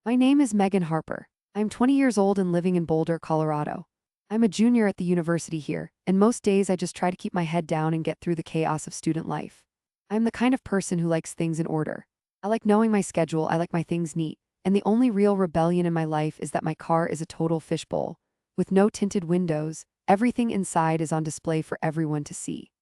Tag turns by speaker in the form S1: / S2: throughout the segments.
S1: My name is Megan Harper. I'm 20 years old and living in Boulder, Colorado. I'm a junior at the university here, and most days I just try to keep my head down and get through the chaos of student life. I'm the kind of person who likes things in order. I like knowing my schedule, I like my things neat, and the only real rebellion in my life is that my car is a total fishbowl. With no tinted windows, everything inside is on display for everyone to see.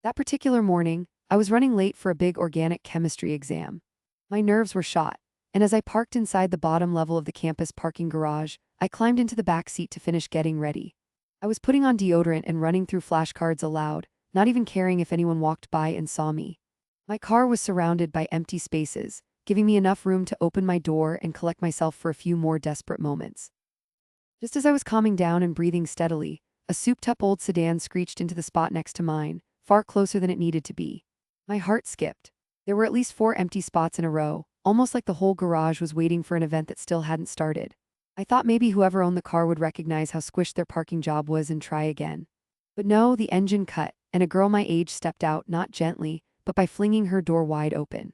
S1: That particular morning, I was running late for a big organic chemistry exam. My nerves were shot, and as I parked inside the bottom level of the campus parking garage, I climbed into the back seat to finish getting ready. I was putting on deodorant and running through flashcards aloud, not even caring if anyone walked by and saw me. My car was surrounded by empty spaces, giving me enough room to open my door and collect myself for a few more desperate moments. Just as I was calming down and breathing steadily, a souped-up old sedan screeched into the spot next to mine, far closer than it needed to be. My heart skipped. There were at least 4 empty spots in a row, almost like the whole garage was waiting for an event that still hadn't started. I thought maybe whoever owned the car would recognize how squished their parking job was and try again. But no, the engine cut, and a girl my age stepped out not gently, but by flinging her door wide open.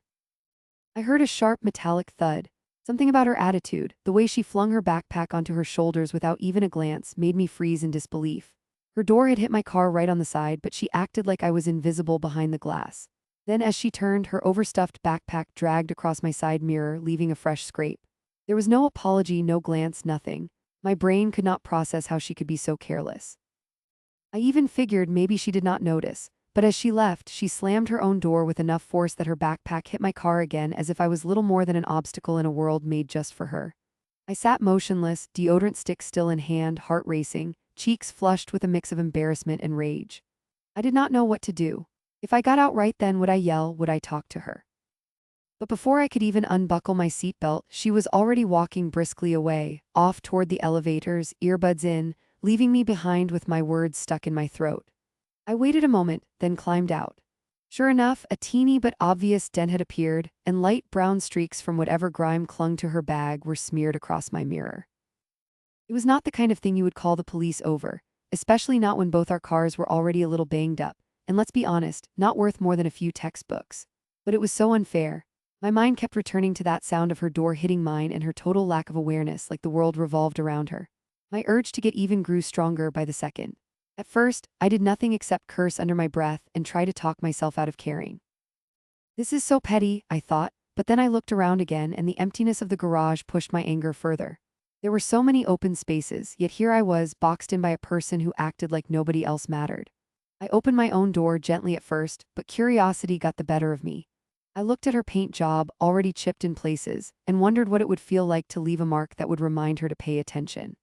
S1: I heard a sharp metallic thud. Something about her attitude, the way she flung her backpack onto her shoulders without even a glance, made me freeze in disbelief. Her door had hit my car right on the side, but she acted like I was invisible behind the glass. Then as she turned, her overstuffed backpack dragged across my side mirror, leaving a fresh scrape. There was no apology, no glance, nothing. My brain could not process how she could be so careless. I even figured maybe she did not notice, but as she left, she slammed her own door with enough force that her backpack hit my car again as if I was little more than an obstacle in a world made just for her. I sat motionless, deodorant stick still in hand, heart racing, cheeks flushed with a mix of embarrassment and rage. I did not know what to do. If I got out right then, would I yell, would I talk to her? But before I could even unbuckle my seatbelt, she was already walking briskly away, off toward the elevators, earbuds in, leaving me behind with my words stuck in my throat. I waited a moment, then climbed out. Sure enough, a teeny but obvious dent had appeared, and light brown streaks from whatever grime clung to her bag were smeared across my mirror. It was not the kind of thing you would call the police over, especially not when both our cars were already a little banged up, and let's be honest, not worth more than a few textbooks. But it was so unfair. My mind kept returning to that sound of her door hitting mine and her total lack of awareness, like the world revolved around her. My urge to get even grew stronger by the second. At first, I did nothing except curse under my breath and try to talk myself out of caring. This is so petty, I thought, but then I looked around again and the emptiness of the garage pushed my anger further. There were so many open spaces, yet here I was, boxed in by a person who acted like nobody else mattered. I opened my own door gently at first, but curiosity got the better of me. I looked at her paint job, already chipped in places, and wondered what it would feel like to leave a mark that would remind her to pay attention.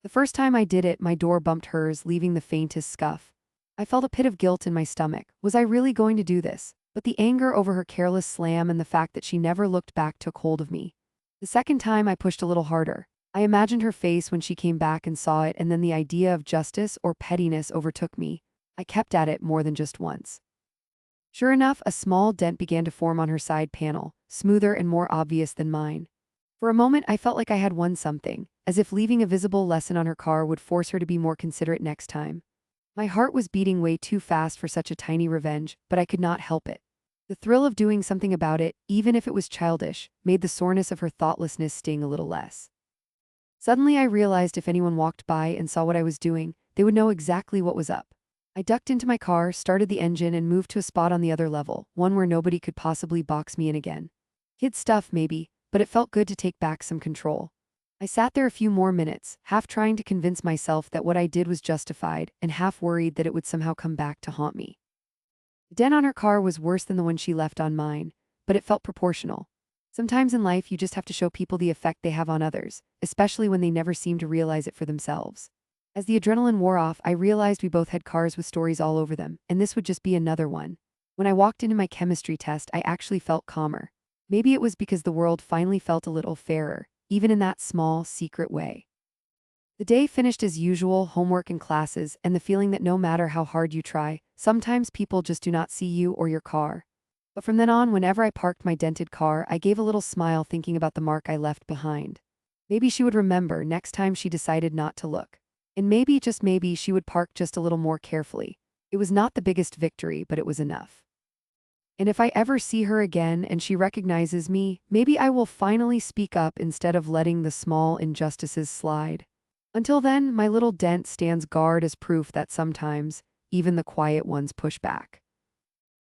S1: The first time I did it, my door bumped hers, leaving the faintest scuff. I felt a pit of guilt in my stomach. Was I really going to do this? But the anger over her careless slam and the fact that she never looked back took hold of me. The second time I pushed a little harder. I imagined her face when she came back and saw it, and then the idea of justice or pettiness overtook me. I kept at it more than just once. Sure enough, a small dent began to form on her side panel, smoother and more obvious than mine. For a moment, I felt like I had won something, as if leaving a visible lesson on her car would force her to be more considerate next time. My heart was beating way too fast for such a tiny revenge, but I could not help it. The thrill of doing something about it, even if it was childish, made the soreness of her thoughtlessness sting a little less. Suddenly I realized if anyone walked by and saw what I was doing, they would know exactly what was up. I ducked into my car, started the engine, and moved to a spot on the other level, one where nobody could possibly box me in again. Kid stuff, maybe, but it felt good to take back some control. I sat there a few more minutes, half trying to convince myself that what I did was justified, and half worried that it would somehow come back to haunt me. The dent on her car was worse than the one she left on mine, but it felt proportional. Sometimes in life you just have to show people the effect they have on others, especially when they never seem to realize it for themselves. As the adrenaline wore off, I realized we both had cars with stories all over them, and this would just be another one. When I walked into my chemistry test, I actually felt calmer. Maybe it was because the world finally felt a little fairer, even in that small, secret way. The day finished as usual, homework and classes, and the feeling that no matter how hard you try, sometimes people just do not see you or your car. But from then on, whenever I parked my dented car, I gave a little smile thinking about the mark I left behind. Maybe she would remember next time she decided not to look. And maybe, just maybe, she would park just a little more carefully. It was not the biggest victory, but it was enough. And if I ever see her again and she recognizes me, maybe I will finally speak up instead of letting the small injustices slide. Until then, my little dent stands guard as proof that sometimes, even the quiet ones push back.